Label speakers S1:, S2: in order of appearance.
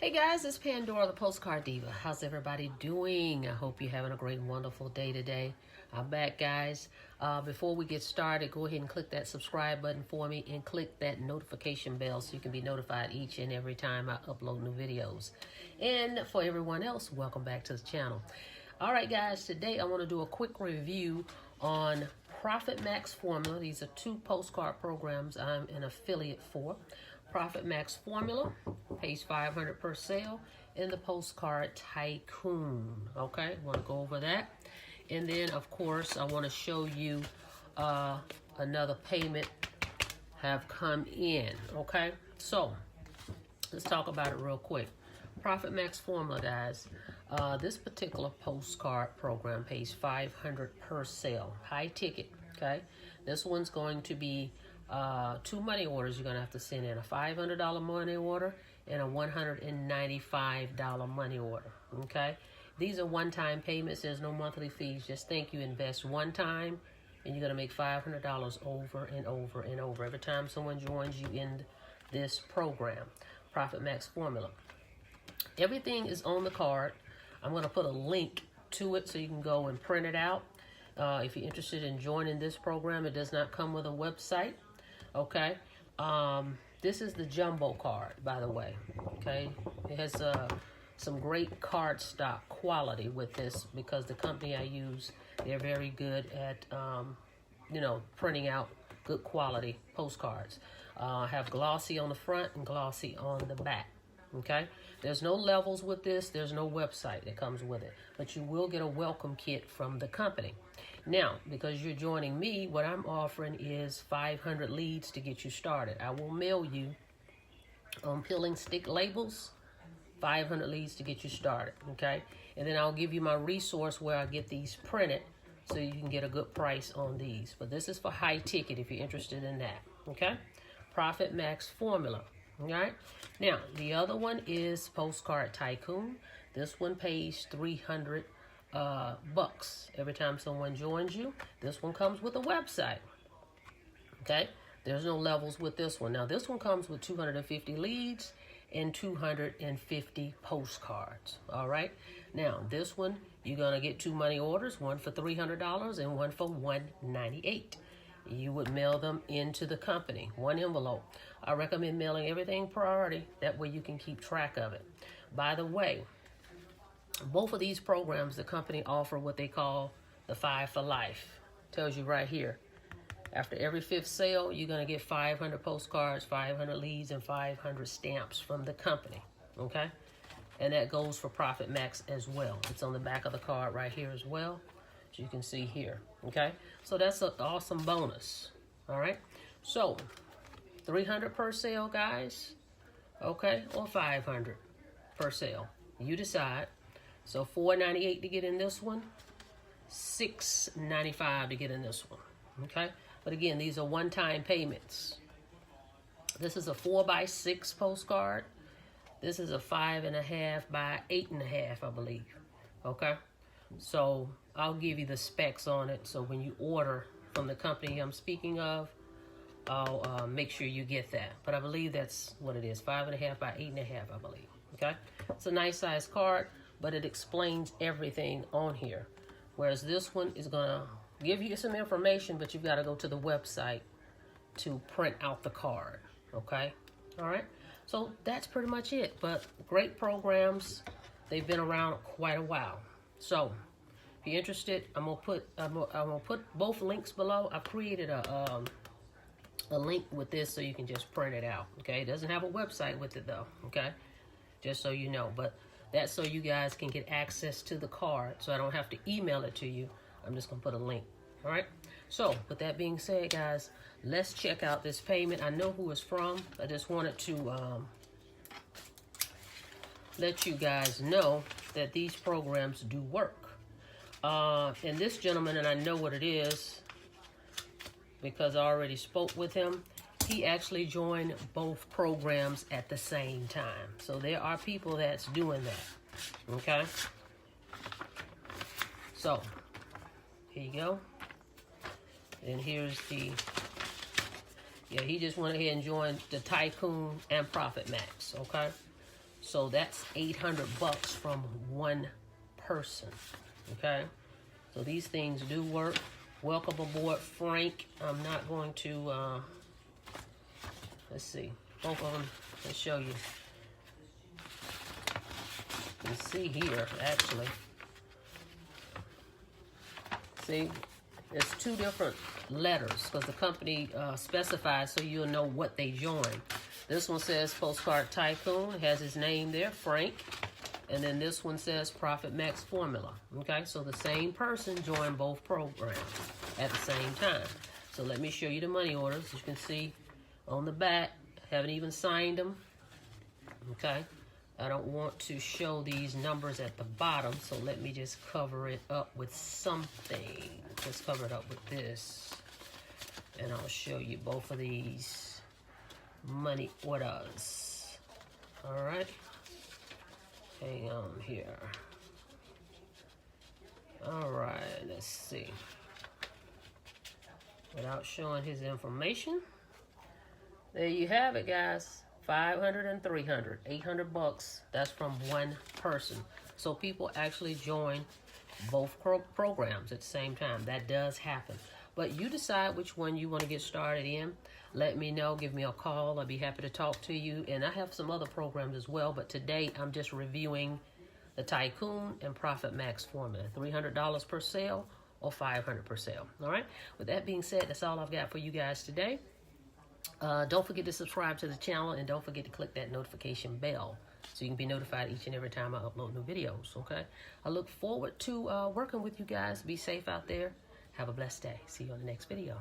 S1: Hey guys, it's Pandora, the Postcard Diva. How's everybody doing? I hope you're having a great and wonderful day today. I'm back, guys. Before we get started, go ahead and click that subscribe button for me and click that notification bell so you can be notified each and every time I upload new videos. And for everyone else, welcome back to the channel. All right, guys, today I want to do a quick review on Profit Max Formula. These are two postcard programs I'm an affiliate for. Profit Max Formula pays $500 per sale, and the Postcard Tycoon. Okay, want to go over that. And then, of course, I want to show you another payment have come in. Okay, so let's talk about it real quick. Profit Max Formula, guys. This particular postcard program pays $500 per sale. High ticket. Okay, this one's going to be two money orders you're going to have to send in. A $500 money order and a $195 money order. Okay, these are one-time payments. There's no monthly fees. Just think you invest one time and you're going to make $500 over and over and over every time someone joins you in this program. Profit Max Formula. Everything is on the card. I'm going to put a link to it so you can go and print it out. If you're interested in joining this program, it does not come with a website. Okay, this is the jumbo card, by the way. Okay, it has some great card stock quality with this because the company I use, they're very good at printing out good quality postcards. Have glossy on the front and glossy on the back. Okay, there's no levels with this. There's no website that comes with it, but you will get a welcome kit from the company. Now, because you're joining me, what I'm offering is 500 leads to get you started. I will mail you on peeling stick labels, 500 leads to get you started, okay? And then I'll give you my resource where I get these printed so you can get a good price on these. But this is for high ticket if you're interested in that, okay? Profit Max Formula, all right? Now, the other one is Postcard Tycoon. This one pays $300 bucks every time someone joins you. This one comes with a website. Okay, there's no levels with this one. Now this one comes with 250 leads and 250 postcards. All right, now this one you're gonna get two money orders, one for $300 and one for $198. You would mail them into the company, one envelope. I recommend mailing everything priority, that way you can keep track of it. By the way, both of these programs, the company offer what they call the 5 for life. Tells you right here. After every 5th sale, you're going to get 500 postcards, 500 leads, and 500 stamps from the company. Okay? And that goes for Profit Max as well. It's on the back of the card right here as well, as you can see here. Okay? So that's an awesome bonus. All right? So, 300 per sale, guys. Okay? Or 500 per sale. You decide. So $4.98 to get in this one, $6.95 to get in this one, okay? But again, these are one-time payments. This is a 4x6 postcard. This is a 5.5 by 8.5, I believe, okay? So I'll give you the specs on it. So when you order from the company I'm speaking of, I'll make sure you get that. But I believe that's what it is, 5.5 by 8.5, I believe, okay? It's a nice size card, but it explains everything on here. Whereas this one is gonna give you some information, but you've gotta go to the website to print out the card, okay? All right, so that's pretty much it, but great programs. They've been around quite a while. So if you're interested, I'm gonna put both links below. I've created a link with this so you can just print it out, okay? It doesn't have a website with it though, okay? Just so you know, but that's so you guys can get access to the card, so I don't have to email it to you. I'm just gonna put a link, all right? So with that being said, guys, let's check out this payment. I know who it's from. I just wanted to let you guys know that these programs do work. And this gentleman, and I know what it is because I already spoke with him, he actually joined both programs at the same time. So there are people that's doing that, okay? So, here you go. And here's the, he just went ahead and joined the Tycoon and Profit Max, okay? So that's $800 from one person. Okay, so these things do work. Welcome aboard, Frank. I'm not going to let's see, both of them. Let's show you. You can see here, actually. See, it's two different letters because the company specifies so you'll know what they joined. This one says Postcard Tycoon. It has his name there, Frank. And then this one says Profit Max Formula. Okay, so the same person joined both programs at the same time. So let me show you the money orders. As you can see on the back, haven't even signed them. Okay, I don't want to show these numbers at the bottom, so let me just cover it up with something. Let's cover it up with this. And I'll show you both of these money orders. All right. Hang on here. All right, let's see. Without showing his information. There you have it, guys. 500 and 300, $800. That's from one person. So people actually join both programs at the same time. That does happen. But you decide which one you want to get started in. Let me know. Give me a call. I'll be happy to talk to you. And I have some other programs as well. But today, I'm just reviewing the Tycoon and Profit Max formula. $300 per sale or $500 per sale. All right? With that being said, that's all I've got for you guys today. Don't forget to subscribe to the channel. And don't forget to click that notification bell so you can be notified each and every time I upload new videos. Okay? I look forward to working with you guys. Be safe out there. Have a blessed day. See you on the next video.